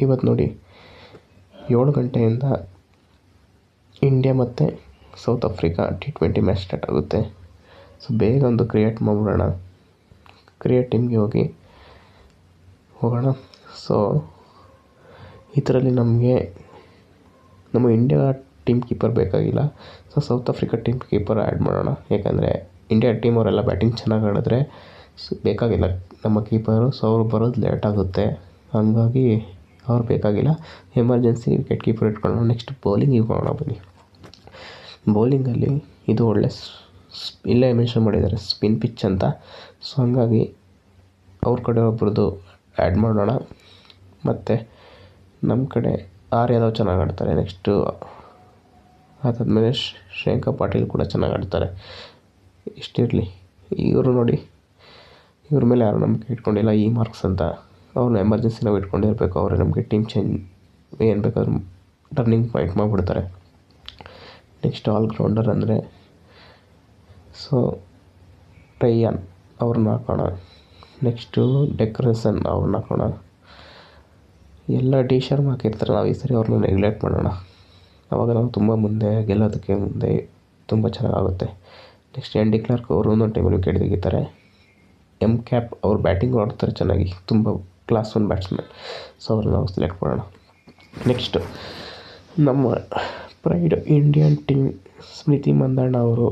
ಇವತ್ತು ನೋಡಿ 7 ಗಂಟೆಯಿಂದ ಇಂಡಿಯಾ ಮತ್ತು south Africa T20 match start ಆಗುತ್ತೆ. ಸೊ ಬೇಗ ಒಂದು ಕ್ರಿಯೇಟ್ ಮಾಡಿಬಿಡೋಣ. ಕ್ರಿಯೇಟ್ ಟೀಮ್ಗೆ ಹೋಗೋಣ. ಸೊ ಇದರಲ್ಲಿ ನಮ್ಮ ಇಂಡಿಯಾ ಟೀಮ್ ಕೀಪರ್ ಬೇಕಾಗಿಲ್ಲ. So south Africa team keeper add ಮಾಡೋಣ. ಯಾಕಂದರೆ ಇಂಡಿಯಾ ಟೀಮ್ ಅವರೆಲ್ಲ ಬ್ಯಾಟಿಂಗ್ ಚೆನ್ನಾಗಿ ಆಡಿದ್ರೆ ಬೇಕಾಗಿಲ್ಲ ನಮ್ಮ ಕೀಪರು. ಸೊ ಅವ್ರು ಬರೋದು ಲೇಟ್ ಆಗುತ್ತೆ, ಹಾಗಾಗಿ ಅವ್ರು ಬೇಕಾಗಿಲ್ಲ. ಎಮರ್ಜೆನ್ಸಿ ವಿಕೆಟ್ ಕೀಪರ್ ಇಟ್ಕೊಳ್ಳೋಣ. ನೆಕ್ಸ್ಟ್ ಬೌಲಿಂಗಿಗೆ ಹೋಗೋಣ ಬನ್ನಿ. ಬೌಲಿಂಗಲ್ಲಿ ಇದು ಒಳ್ಳೆ ಇಲ್ಲೇ ಮೆನ್ಷನ್ ಮಾಡಿದ್ದಾರೆ ಸ್ಪಿನ್ ಪಿಚ್ ಅಂತ. ಸೊ ಹಾಗಾಗಿ ಅವ್ರ ಕಡೆ ಒಬ್ರದ್ದು ಆ್ಯಡ್ ಮಾಡೋಣ. ಮತ್ತು ನಮ್ಮ ಕಡೆ ಯಾದವ್ ಚೆನ್ನಾಗಿ ಆಡ್ತಾರೆ. ನೆಕ್ಸ್ಟು ಅದಾದಮೇಲೆ ಶ್ರೇಯಾಂಕ ಪಾಟೀಲ್ ಕೂಡ ಚೆನ್ನಾಗಿ ಆಡ್ತಾರೆ. ಇಷ್ಟಿರಲಿ. ಇವರು ನೋಡಿ, ಇವ್ರ ಮೇಲೆ ಯಾರು ನಂಬಿಕೆ ಇಟ್ಕೊಂಡಿಲ್ಲ, ಈ ಮಾರ್ಕ್ಸ್ ಅಂತ. ಅವ್ರನ್ನ ಎಮರ್ಜೆನ್ಸಿ ನಾವು ಇಟ್ಕೊಂಡಿರಬೇಕು. ಅವರೇ ನಮಗೆ ಟೀಮ್ ಚೇಂಜ್ ಏನು ಬೇಕಾದ್ರೂ ಟರ್ನಿಂಗ್ ಪಾಯಿಂಟ್ ಮಾಡಿಬಿಡ್ತಾರೆ. ನೆಕ್ಸ್ಟ್ ಆಲ್ರೌಂಡರ್ ಅಂದರೆ ರೈಯಾನ್ ಅವ್ರನ್ನ ಹಾಕೋಣ. ನೆಕ್ಸ್ಟು ಡೆಕ್ರೇಸನ್ ಅವ್ರನ್ನ ಹಾಕೋಣ. ಎಲ್ಲ ಡಿ ಶರ್ಮ್ ಹಾಕಿರ್ತಾರೆ, ನಾವು ಈ ಸರಿ ಅವ್ರನ್ನ ನೆಗ್ಲೆಕ್ಟ್ ಮಾಡೋಣ. ಆವಾಗ ನಾವು ತುಂಬ ಗೆಲ್ಲೋದಕ್ಕೆ ಮುಂದೆ ತುಂಬ ಚೆನ್ನಾಗಾಗುತ್ತೆ. ನೆಕ್ಸ್ಟ್ ಎನ್ ಡಿ ಕ್ಲಾರ್ಕ್ ಅವರು ಒಂದೊಂದು ಟೈಮಲ್ಲಿ ವಿಕೆಟ್ ತೆಗಿತಾರೆ. ಎಮ್ ಕ್ಯಾಪ್ ಅವ್ರು ಬ್ಯಾಟಿಂಗ್ ಆಡ್ತಾರೆ ಚೆನ್ನಾಗಿ, ತುಂಬ ಕ್ಲಾಸ್ 1 ಬ್ಯಾಟ್ಸ್ಮನ್. ಸೊ ಅವ್ರನ್ನ ನಾವು ಸೆಲೆಕ್ಟ್ ಮಾಡೋಣ. ನೆಕ್ಸ್ಟು ನಮ್ಮ ಪ್ರೈಡ್ ಇಂಡಿಯನ್ ಟೀಮ್ ಸ್ಮೃತಿ ಮಂದಣ್ಣ ಅವರು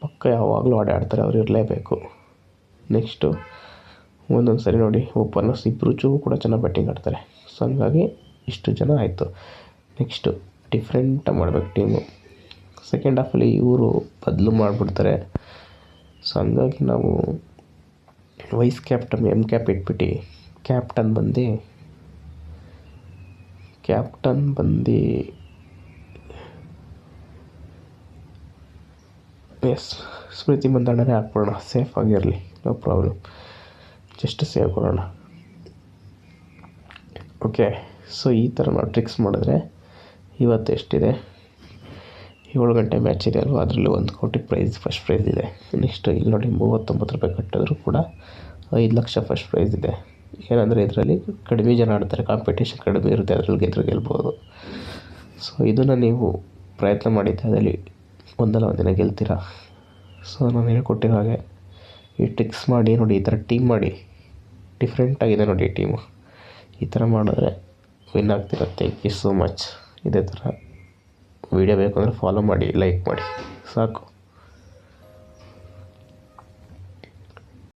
ಪಕ್ಕ ಯಾವಾಗಲೂ ಆಡ್ತಾರೆ, ಅವ್ರು ಇರಲೇಬೇಕು. ನೆಕ್ಸ್ಟು ಒಂದೊಂದು ಸರಿ ನೋಡಿ ಓಪನರ್ಸ್ ಇಬ್ಬರು ಕೂಡ ಚೆನ್ನಾಗಿ ಬ್ಯಾಟಿಂಗ್ ಆಡ್ತಾರೆ. ಸೊ ಹಂಗಾಗಿ ಇಷ್ಟು ಜನ ಆಯಿತು. ನೆಕ್ಸ್ಟು ಡಿಫ್ರೆಂಟಾಗಿ ಮಾಡಬೇಕು ಟೀಮು. ಸೆಕೆಂಡ್ ಹಾಫಲ್ಲಿ ಇವರು ಬದಲು ಮಾಡಿಬಿಡ್ತಾರೆ. ಸೊ ಹಂಗಾಗಿ ನಾವು ವೈಸ್ ಕ್ಯಾಪ್ಟನ್ ಎಮ್ ಕ್ಯಾಪ್ ಇಟ್ಬಿಟ್ಟು ಕ್ಯಾಪ್ಟನ್ ಬಂದು ಸ್ಮೃತಿ ಮಂದಣ್ಣನೇ ಹಾಕ್ಬಿಡೋಣ. ಸೇಫ್ ಆಗಿರಲಿ, ನೋ ಪ್ರಾಬ್ಲಮ್. ಜಸ್ಟ್ ಸೇವ್ ಕೊಡೋಣ. ಓಕೆ. ಸೊ ಈ ಥರ ನಾವು ಟ್ರಿಕ್ಸ್ ಮಾಡಿದ್ರೆ ಇವತ್ತು ಎಷ್ಟಿದೆ, 7 ಗಂಟೆ ಮ್ಯಾಚ್ ಇದೆ ಅಲ್ವ, ಅದರಲ್ಲಿ 1 ಕೋಟಿ ಫಸ್ಟ್ ಪ್ರೈಸ್ ಇದೆ. ನೆಕ್ಸ್ಟ್ ಇಲ್ಲಿ ನೋಡಿ 39 ರೂಪಾಯಿ ಕಟ್ಟಿದ್ರು ಕೂಡ 5 ಲಕ್ಷ ಫಸ್ಟ್ ಪ್ರೈಸ್ ಇದೆ. ಏನಂದರೆ ಇದರಲ್ಲಿ ಕಡಿಮೆ ಜನ ಆಡ್ತಾರೆ, ಕಾಂಪಿಟೇಷನ್ ಕಡಿಮೆ ಇರುತ್ತೆ, ಅದರಲ್ಲಿ ಗೆಲ್ಬೋದು. ಸೊ ಇದನ್ನು ನೀವು ಪ್ರಯತ್ನ ಮಾಡಿದ್ದೆ ಅದರಲ್ಲಿ ಒಂದಲ್ಲ ಒಂದಿನ ಗೆಲ್ತೀರಾ. ಸೊ ನಾನು ಹೇಳ್ಕೊಟ್ಟಿರೋ ಹಾಗೆ ಈ ಟ್ರಿಕ್ಸ್ ಮಾಡಿ ನೋಡಿ, ಈ ಥರ ಟೀಮ್ ಮಾಡಿ. ಡಿಫ್ರೆಂಟಾಗಿದೆ ನೋಡಿ ಈ ಟೀಮು. ಈ ಥರ ಮಾಡಿದ್ರೆ ವಿನ್ ಆಗ್ತೀರ. Thank you so much. ಇದೇ ಥರ ವೀಡಿಯೋ ಬೇಕು ಅಂದರೆ ಫಾಲೋ ಮಾಡಿ, ಲೈಕ್ ಮಾಡಿ, ಸಾಕು.